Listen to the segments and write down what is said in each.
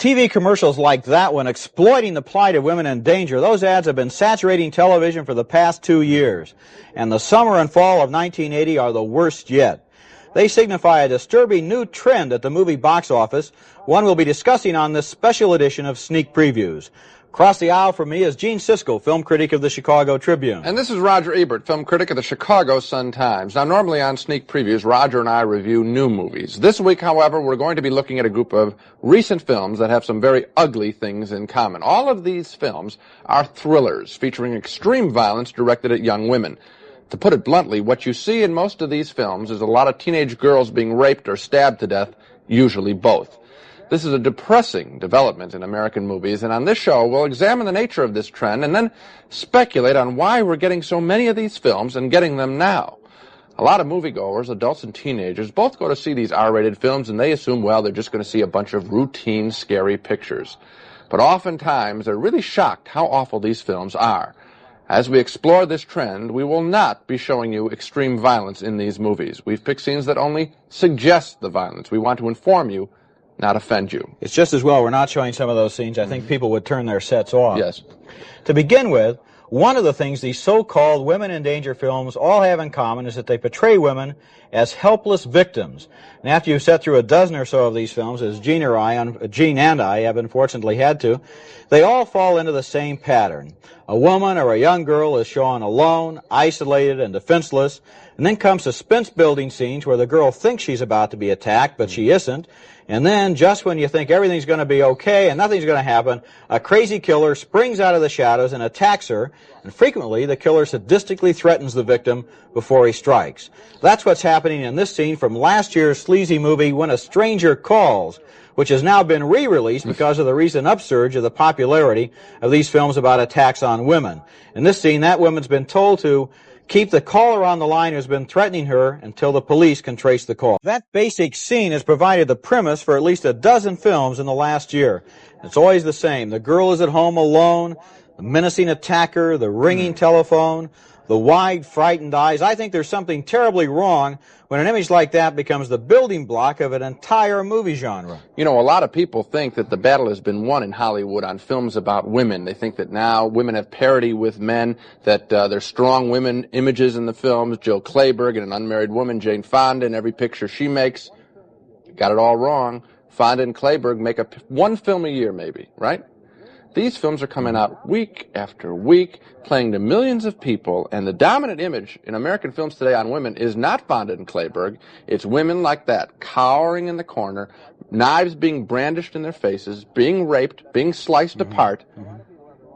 TV commercials like that one exploiting the plight of women in danger, those ads have been saturating television for the past 2 years. And the summer and fall of 1980 are the worst yet. They signify a disturbing new trend at the movie box office, one we'll be discussing on this special edition of Sneak Previews. Across the aisle from me is Gene Siskel, film critic of the Chicago Tribune. And this is Roger Ebert, film critic of the Chicago Sun-Times. Now, normally on Sneak Previews, Roger and I review new movies. This week, however, we're going to be looking at a group of recent films that have some very ugly things in common. All of these films are thrillers featuring extreme violence directed at young women. To put it bluntly, what you see in most of these films is a lot of teenage girls being raped or stabbed to death, usually both. This is a depressing development in American movies, and on this show we'll examine the nature of this trend and then speculate on why we're getting so many of these films and getting them now. A lot of moviegoers, adults and teenagers, both go to see these R-rated films and they assume, well, they're just going to see a bunch of routine, scary pictures. But oftentimes they're really shocked how awful these films are. As we explore this trend, we will not be showing you extreme violence in these movies. We've picked scenes that only suggest the violence. We want to inform you, not offend you. It's just as well we're not showing some of those scenes. I think people would turn their sets off. Yes. To begin with, one of the things these so-called women in danger films all have in common is that they portray women as helpless victims. And after you've sat through a dozen or so of these films, as Gene and I have unfortunately had to, they all fall into the same pattern. A woman or a young girl is shown alone, isolated, and defenseless, and then comes suspense-building scenes where the girl thinks she's about to be attacked, but she isn't. And then, just when you think everything's going to be okay and nothing's going to happen, a crazy killer springs out of the shadows and attacks her, and frequently the killer sadistically threatens the victim before he strikes. That's what's happening in this scene from last year's sleazy movie, When a Stranger Calls, which has now been re-released because of the recent upsurge of the popularity of these films about attacks on women. In this scene, that woman's been told to keep the caller on the line who's been threatening her until the police can trace the call. That basic scene has provided the premise for at least a dozen films in the last year. It's always the same. The girl is at home alone, the menacing attacker, the ringing telephone, the wide, frightened eyes. I think there's something terribly wrong when an image like that becomes the building block of an entire movie genre. You know, a lot of people think that the battle has been won in Hollywood on films about women. They think that now women have parity with men, that there's strong women images in the films. Jill Clayburgh and an unmarried woman, Jane Fonda, in every picture she makes. Got it all wrong. Fonda and Clayburgh make one film a year, maybe, right? These films are coming out week after week, playing to millions of people, and the dominant image in American films today on women is not Fonda and Clayburgh. It's women like that, cowering in the corner, knives being brandished in their faces, being raped, being sliced apart.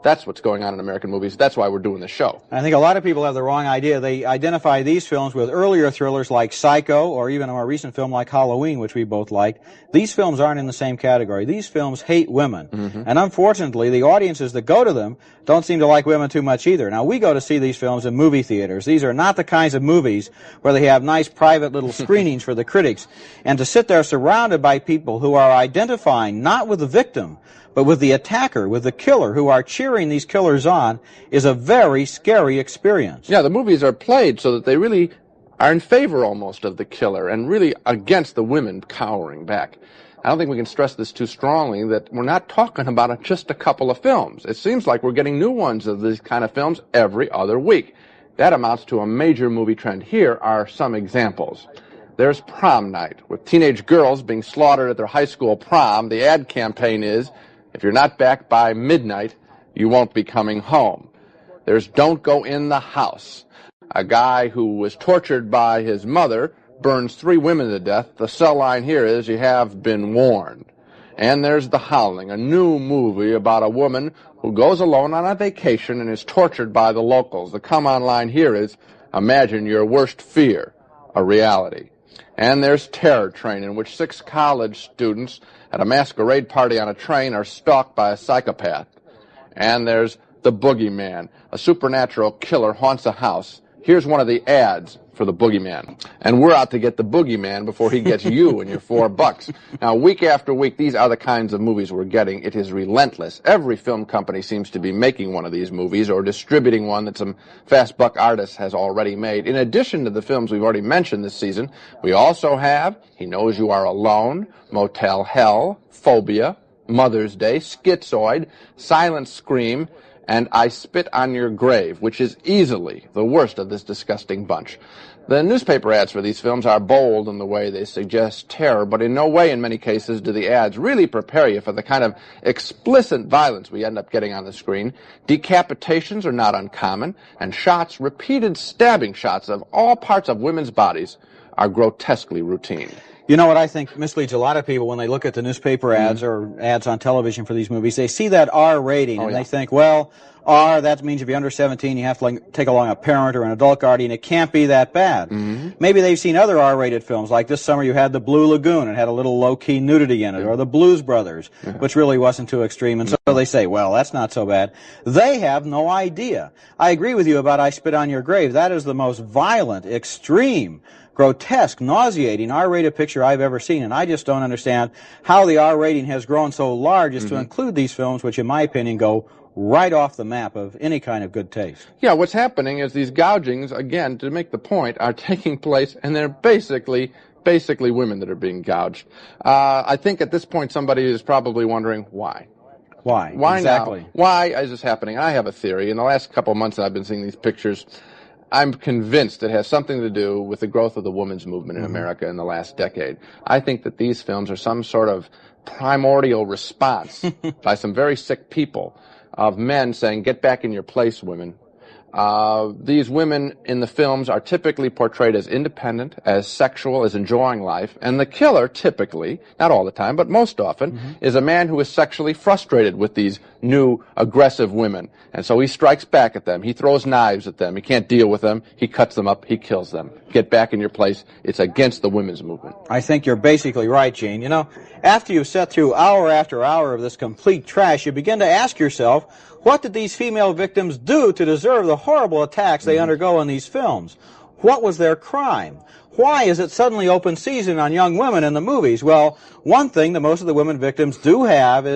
That's what's going on in American movies. That's why we're doing this show. I think a lot of people have the wrong idea. They identify these films with earlier thrillers like Psycho or even a more recent film like Halloween, which we both liked. These films aren't in the same category. These films hate women. And unfortunately, the audiences that go to them don't seem to like women too much either. Now, we go to see these films in movie theaters. These are not the kinds of movies where they have nice private little screenings for the critics. And to sit there surrounded by people who are identifying not with the victim, but with the attacker, with the killer, who are cheering these killers on, is a very scary experience. Yeah, the movies are played so that they really are in favor almost of the killer and really against the women cowering back. I don't think we can stress this too strongly, that we're not talking about just a couple of films. It seems like we're getting new ones of these kind of films every other week. That amounts to a major movie trend. Here are some examples. There's Prom Night, with teenage girls being slaughtered at their high school prom. The ad campaign is, if you're not back by midnight, you won't be coming home. There's Don't Go in the House. A guy who was tortured by his mother burns 3 women to death. The cell line here is, you have been warned. And there's The Howling, a new movie about a woman who goes alone on a vacation and is tortured by the locals. The come-on line here is, imagine your worst fear a reality. And there's Terror Train, in which 6 college students at a masquerade party on a train are stalked by a psychopath. And there's The Boogeyman, a supernatural killer haunts a house. Here's one of the ads for the Boogeyman. And we're out to get the Boogeyman before he gets you and your $4. Now, week after week, these are the kinds of movies we're getting. It is relentless. Every film company seems to be making one of these movies or distributing one that some fast buck artist has already made. In addition to the films we've already mentioned this season, we also have He Knows You Are Alone, Motel Hell, Phobia, Mother's Day, Schizoid, Silent Scream, and I Spit on Your Grave, which is easily the worst of this disgusting bunch. The newspaper ads for these films are bold in the way they suggest terror, but in no way in many cases do the ads really prepare you for the kind of explicit violence we end up getting on the screen. Decapitations are not uncommon, and shots, repeated stabbing shots of all parts of women's bodies are grotesquely routine. You know what I think misleads a lot of people when they look at the newspaper ads or ads on television for these movies? They see that R rating and they think, well, R, that means if you're under 17, you have to take along a parent or an adult guardian. It can't be that bad. Maybe they've seen other R-rated films, like this summer you had The Blue Lagoon and had a little low-key nudity in it, or The Blues Brothers, which really wasn't too extreme, and so they say, well, that's not so bad. They have no idea. I agree with you about I Spit on Your Grave. That is the most violent, extreme, grotesque, nauseating R-rated picture I've ever seen, and I just don't understand how the R rating has grown so large as to include these films, which in my opinion go right off the map of any kind of good taste. Yeah, what's happening is these gougings, again, to make the point, are taking place, and they're basically women that are being gouged. I think at this point somebody is probably wondering why. Why? Why exactly? Now? Why is this happening? I have a theory. In the last couple of months that I've been seeing these pictures, I'm convinced it has something to do with the growth of the women's movement in America in the last decade. I think that these films are some sort of primordial response by some very sick people of men saying, get back in your place, women. These women in the films are typically portrayed as independent, as sexual, as enjoying life, and the killer typically, not all the time, but most often, is a man who is sexually frustrated with these new, aggressive women. And so he strikes back at them. He throws knives at them. He can't deal with them. He cuts them up. He kills them. Get back in your place. It's against the women's movement. I think you're basically right, Gene. You know, after you've sat through hour after hour of this complete trash, you begin to ask yourself, what did these female victims do to deserve the horrible attacks they undergo in these films? What was their crime? Why is it suddenly open season on young women in the movies? Well, one thing that most of the women victims do have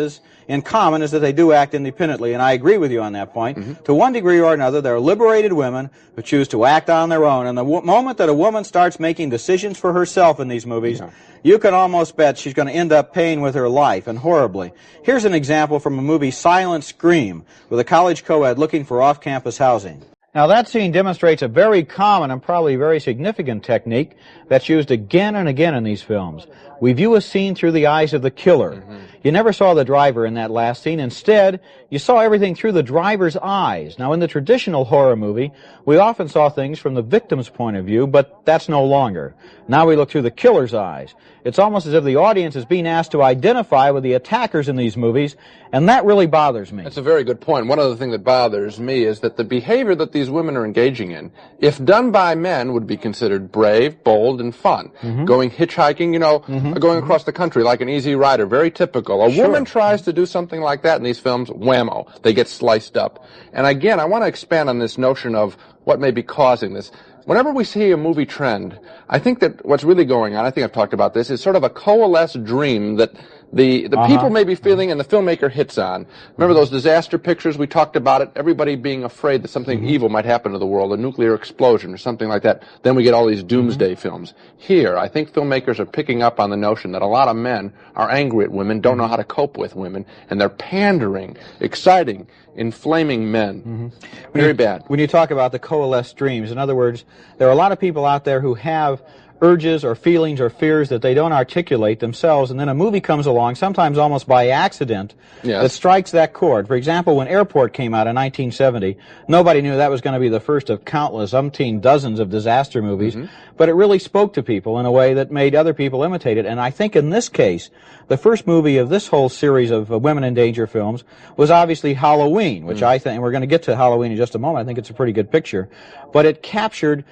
in common is that they do act independently, and I agree with you on that point. To one degree or another, they're liberated women who choose to act on their own, and the moment that a woman starts making decisions for herself in these movies, you can almost bet she's going to end up paying with her life, and horribly. Here's an example from a movie, Silent Scream, with a college co-ed looking for off-campus housing. Now, that scene demonstrates a very common and probably very significant technique that's used again and again in these films. We view a scene through the eyes of the killer. You never saw the driver in that last scene. Instead, you saw everything through the driver's eyes. Now, in the traditional horror movie, we often saw things from the victim's point of view, but that's no longer. Now we look through the killer's eyes. It's almost as if the audience is being asked to identify with the attackers in these movies, and that really bothers me. That's a very good point. One other thing that bothers me is that the behavior that these women are engaging in, if done by men, would be considered brave, bold, and fun. Going hitchhiking, going across the country like an Easy Rider, very typical. A woman tries to do something like that in these films, whammo, they get sliced up. And again, I want to expand on this notion of what may be causing this. Whenever we see a movie trend, I think that what's really going on, I think I've talked about this, is sort of a coalesced dream that the people may be feeling and the filmmaker hits on. Remember those disaster pictures? We talked about it, everybody being afraid that something evil might happen to the world, a nuclear explosion or something like that. Then we get all these doomsday films. Here, I think filmmakers are picking up on the notion that a lot of men are angry at women, don't know how to cope with women, and they're pandering, exciting, inflaming men. Very bad. When you talk about the coalesced dreams, in other words, there are a lot of people out there who have urges or feelings or fears that they don't articulate themselves, and then a movie comes along, sometimes almost by accident, yes, that strikes that chord. For example, when Airport came out in 1970, nobody knew that was going to be the first of countless, umpteen dozens of disaster movies, but it really spoke to people in a way that made other people imitate it. And I think in this case, the first movie of this whole series of women in danger films was obviously Halloween, which I think, and we're going to get to Halloween in just a moment, I think it's a pretty good picture, but it captured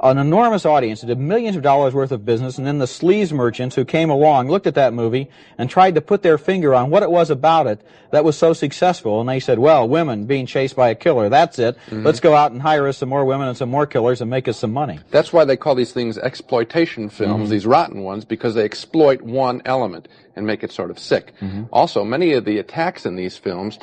an enormous audience. It did millions of dollars worth of business, and then the sleaze merchants who came along looked at that movie and tried to put their finger on what it was about it that was so successful, and they said, well, women being chased by a killer, that's it. Let's go out and hire us some more women and some more killers and make us some money. That's why they call these things exploitation films, these rotten ones, because they exploit one element and make it sort of sick. Also, many of the attacks in these films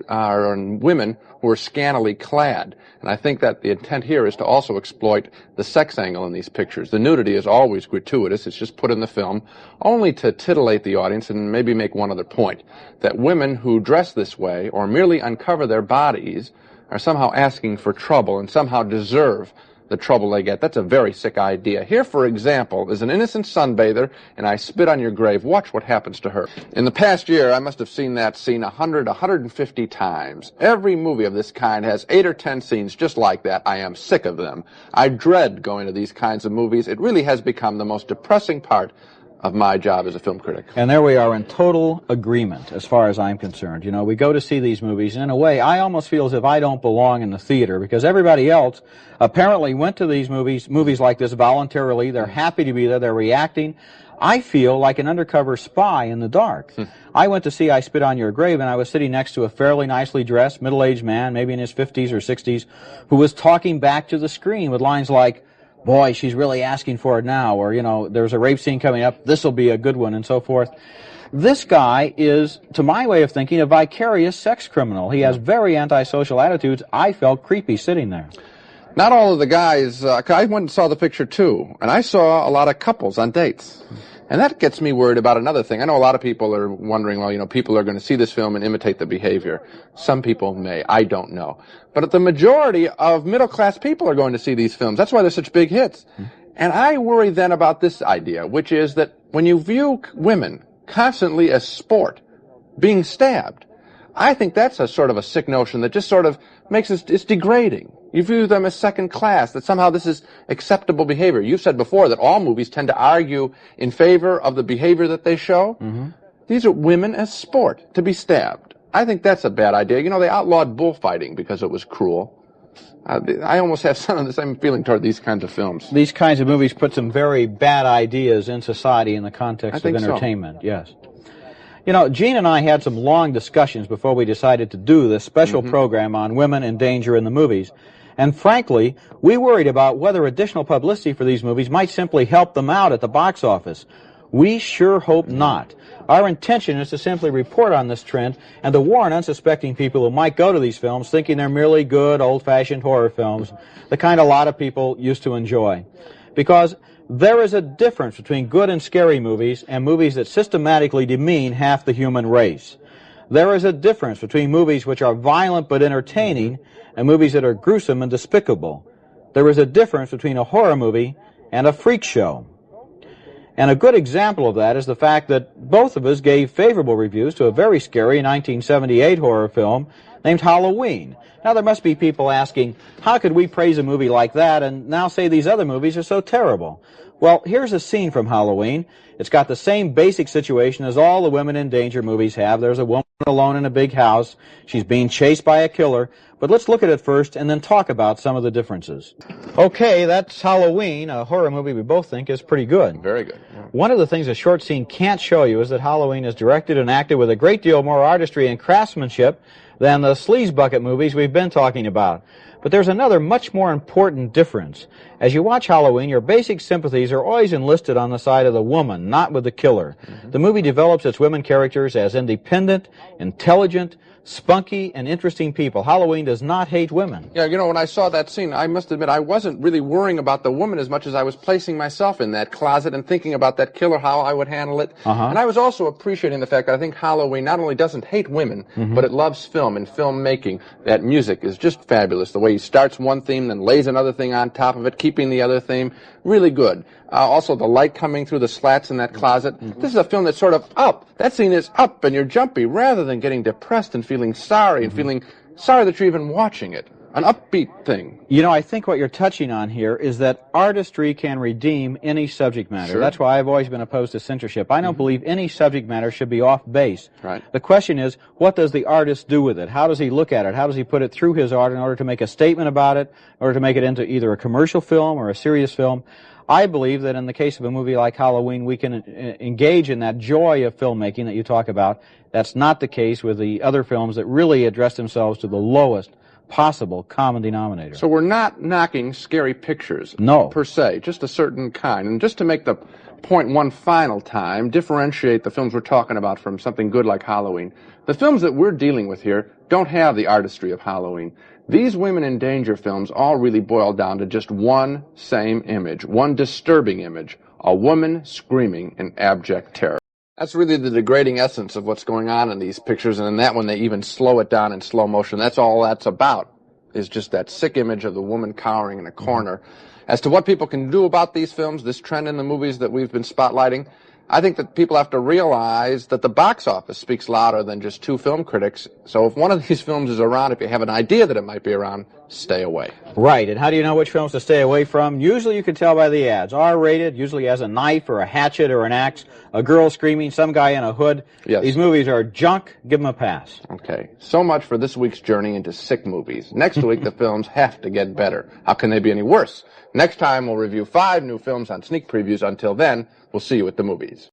are on women who are scantily clad. And I think that the intent here is to also exploit the sex angle in these pictures. The nudity is always gratuitous. It's just put in the film only to titillate the audience and maybe make one other point, that women who dress this way or merely uncover their bodies are somehow asking for trouble and somehow deserve the trouble they get. That's a very sick idea. Here, for example, is an innocent sunbather, and I spit on your grave. Watch what happens to her. In the past year, I must have seen that scene 100, 150 times. Every movie of this kind has 8 or 10 scenes just like that. I am sick of them. I dread going to these kinds of movies. It really has become the most depressing part of my job as a film critic. And there we are in total agreement as far as I'm concerned. You know, we go to see these movies, and in a way, I almost feel as if I don't belong in the theater because everybody else apparently went to these movies like this voluntarily. They're happy to be there. They're reacting. I feel like an undercover spy in the dark. I went to see I Spit on Your Grave, and I was sitting next to a fairly nicely dressed, middle-aged man, maybe in his 50s or 60s, who was talking back to the screen with lines like, boy, she's really asking for it now, or, you know, there's a rape scene coming up, this'll be a good one, and so forth. This guy is, to my way of thinking, a vicarious sex criminal. He has very antisocial attitudes. I felt creepy sitting there. Not all of the guys, I went and saw the picture too, and I saw a lot of couples on dates. And that gets me worried about another thing. I know a lot of people are wondering, well, you know, people are going to see this film and imitate the behavior. Some people may. I don't know. But the majority of middle-class people are going to see these films. That's why they're such big hits. And I worry then about this idea, which is that when you view women constantly as sport, being stabbed, I think that's a sort of a sick notion that just sort of makes it's degrading. You view them as second class, that somehow this is acceptable behavior. You've said before that all movies tend to argue in favor of the behavior that they show. These are women as sport, to be stabbed. I think that's a bad idea. You know, they outlawed bullfighting because it was cruel. I almost have some of the same feeling toward these kinds of films. These kinds of movies put some very bad ideas in society in the context of entertainment, yes. You know, Gene and I had some long discussions before we decided to do this special program on women in danger in the movies. And frankly, we worried about whether additional publicity for these movies might simply help them out at the box office. We sure hope not. Our intention is to simply report on this trend and to warn unsuspecting people who might go to these films thinking they're merely good, old-fashioned horror films, the kind a lot of people used to enjoy. Because there is a difference between good and scary movies and movies that systematically demean half the human race. There is a difference between movies which are violent but entertaining and movies that are gruesome and despicable. There is a difference between a horror movie and a freak show. And a good example of that is the fact that both of us gave favorable reviews to a very scary 1978 horror film named Halloween. Now, there must be people asking, how could we praise a movie like that and now say these other movies are so terrible? Well, here's a scene from Halloween. It's got the same basic situation as all the women in danger movies have. There's a woman alone in a big house. She's being chased by a killer. But let's look at it first and then talk about some of the differences. Okay, that's Halloween, a horror movie we both think is pretty good. Very good. Yeah. One of the things a short scene can't show you is that Halloween is directed and acted with a great deal more artistry and craftsmanship than the sleaze bucket movies we've been talking about. But there's another much more important difference. As you watch Halloween, your basic sympathies are always enlisted on the side of the woman, not with the killer. The movie develops its women characters as independent, intelligent, spunky, and interesting people. Halloween does not hate women. Yeah, you know, when I saw that scene, I must admit I wasn't really worrying about the woman as much as I was placing myself in that closet and thinking about that killer, how I would handle it. And I was also appreciating the fact that I think Halloween not only doesn't hate women, but it loves film and filmmaking. That music is just fabulous. The way he starts one theme, then lays another thing on top of it, keeping the other theme. Really good. Also, the light coming through the slats in that closet. This is a film that's sort of up. That scene is up, and you're jumpy, rather than getting depressed and feeling sorry and feeling sorry that you're even watching it. An upbeat thing. You know, I think what you're touching on here is that artistry can redeem any subject matter. Sure. That's why I've always been opposed to censorship. I don't believe any subject matter should be off base. Right. The question is, what does the artist do with it? How does he look at it? How does he put it through his art in order to make a statement about it, in order to make it into either a commercial film or a serious film? I believe that in the case of a movie like Halloween, we can engage in that joy of filmmaking that you talk about. That's not the case with the other films that really address themselves to the lowest possible common denominator. So we're not knocking scary pictures, no, per se, just a certain kind. And just to make the point one final time, differentiate the films we're talking about from something good like Halloween. The films that we're dealing with here don't have the artistry of Halloween. These women in danger films all really boil down to just one same image, one disturbing image, a woman screaming in abject terror. That's really the degrading essence of what's going on in these pictures, and in that one they even slow it down in slow motion. That's all that's about, is just that sick image of the woman cowering in a corner. As to what people can do about these films, this trend in the movies that we've been spotlighting, I think that people have to realize that the box office speaks louder than just two film critics. So if one of these films is around, if you have an idea that it might be around, stay away. Right, and how do you know which films to stay away from? Usually you can tell by the ads. R-rated, usually has a knife or a hatchet or an axe, a girl screaming, some guy in a hood. Yes. These movies are junk. Give them a pass. Okay, so much for this week's journey into sick movies. Next week, the films have to get better. How can they be any worse? Next time, we'll review 5 new films on sneak previews. Until then, we'll see you at the movies.